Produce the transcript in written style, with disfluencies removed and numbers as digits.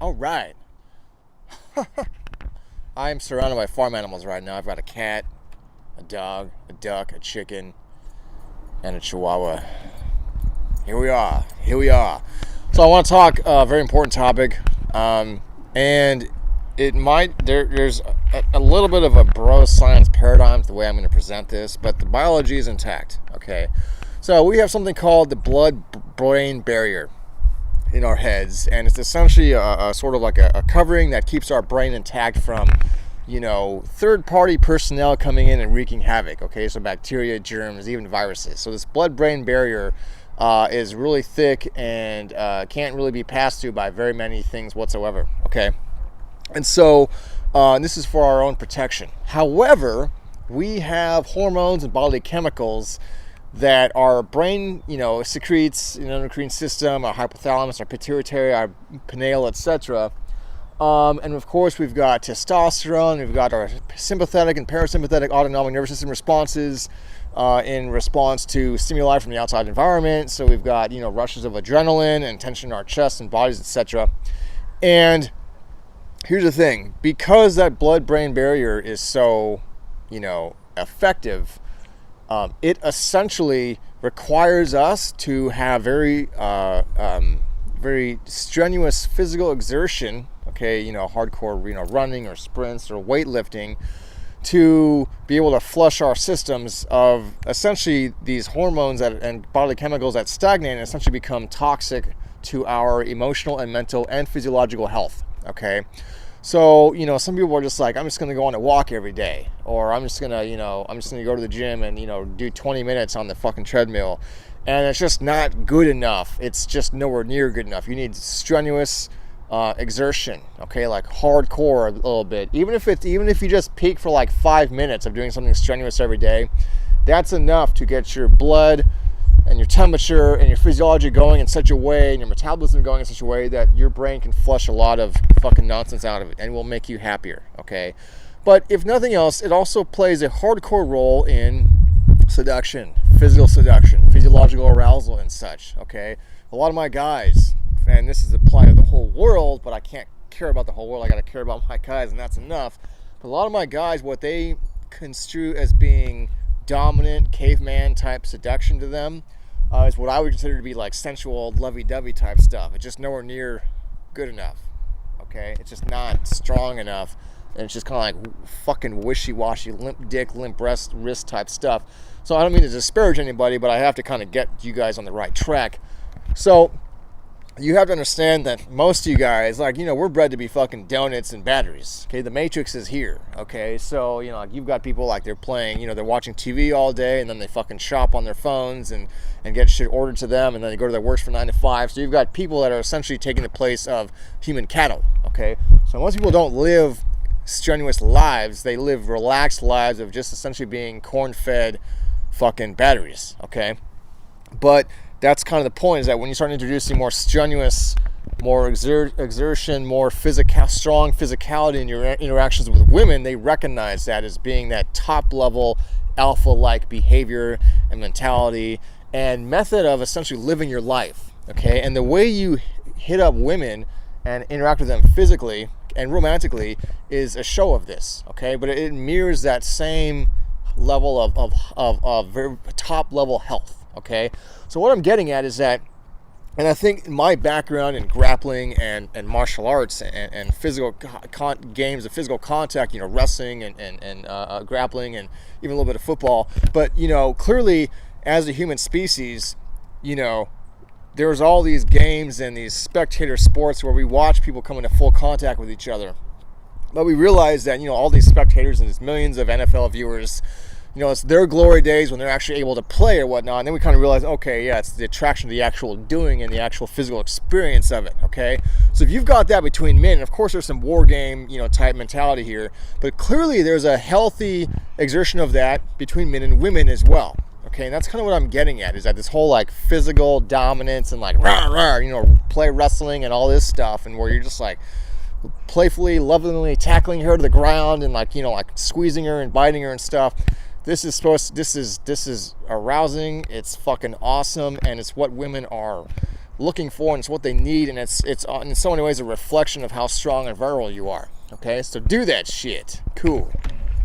All right. I am surrounded by farm animals right now. I've got a cat, a dog, a duck, a chicken, and a chihuahua. Here we are. So I want to talk a very important topic, and there's a little bit of a bro science paradigm to the way I'm going to present this, but the biology is intact. Okay, so we have something called the blood-brain barrier in our heads, and it's essentially a sort of like a covering that keeps our brain intact from, third-party personnel coming in and wreaking havoc. Okay, so bacteria, germs, even viruses. So this blood-brain barrier is really thick and can't really be passed through by very many things whatsoever. Okay, and so this is for our own protection. However, we have hormones and bodily chemicals that our brain, secretes in the endocrine system, our hypothalamus, our pituitary, our pineal, etc. And of course, we've got testosterone, we've got our sympathetic and parasympathetic autonomic nervous system responses in response to stimuli from the outside environment. So we've got, rushes of adrenaline and tension in our chest and bodies, etc. And here's the thing, because that blood-brain barrier is so, effective, it essentially requires us to have very strenuous physical exertion, hardcore, running or sprints or weightlifting, to be able to flush our systems of essentially these hormones and bodily chemicals that stagnate and essentially become toxic to our emotional and mental and physiological health. Okay. So, some people are just like, I'm just going to go on a walk every day, or I'm just going to go to the gym and, do 20 minutes on the fucking treadmill. And it's just not good enough. It's just nowhere near good enough. You need strenuous exertion, okay, like hardcore a little bit. Even if you just peak for like 5 minutes of doing something strenuous every day, that's enough to get your blood and your temperature and your physiology going in such a way, and your metabolism going in such a way that your brain can flush a lot of fucking nonsense out of it and will make you happier, okay? But if nothing else, it also plays a hardcore role in seduction, physical seduction, physiological arousal and such, okay? A lot of my guys, and this is applied to the whole world, but I can't care about the whole world. I got to care about my guys, and that's enough. But a lot of my guys, what they construe as being dominant caveman type seduction to them is what I would consider to be like sensual lovey-dovey type stuff. It's just nowhere near good enough, okay? It's just not strong enough, and it's just kind of like fucking wishy-washy, limp dick, limp wrist type stuff. So I don't mean to disparage anybody, but I have to kind of get you guys on the right track. So you have to understand that most of you guys, we're bred to be fucking donuts and batteries. Okay, the Matrix is here. Okay, so you've got people like they're playing, they're watching TV all day, and then they fucking shop on their phones and get shit ordered to them, and then they go to their work for 9 to 5. So you've got people that are essentially taking the place of human cattle. Okay, so most people don't live strenuous lives; they live relaxed lives of just essentially being corn-fed fucking batteries. Okay, but that's kind of the point, is that when you start introducing more strenuous, more exertion, more strong physicality in your interactions with women, they recognize that as being that top level alpha-like behavior and mentality and method of essentially living your life. Okay, and the way you hit up women and interact with them physically and romantically is a show of this. Okay, but it mirrors that same level of very top level health. Okay, so what I'm getting at is that, and I think my background in grappling and martial arts and physical games of physical contact, wrestling and grappling and even a little bit of football, but clearly as a human species, there's all these games and these spectator sports where we watch people come into full contact with each other, but we realize that all these spectators and these millions of NFL viewers, it's their glory days when they're actually able to play or whatnot. And then we kind of realize, okay, yeah, it's the attraction to the actual doing and the actual physical experience of it, okay? So if you've got that between men, of course there's some war game, type mentality here, but clearly there's a healthy exertion of that between men and women as well, okay? And that's kind of what I'm getting at, is that this whole like physical dominance and like rah, rah, play wrestling and all this stuff, and where you're just like playfully, lovingly tackling her to the ground and like squeezing her and biting her and stuff. This is arousing, it's fucking awesome, and it's what women are looking for, and it's what they need, and it's in so many ways a reflection of how strong and virile you are. Okay, so do that shit. Cool.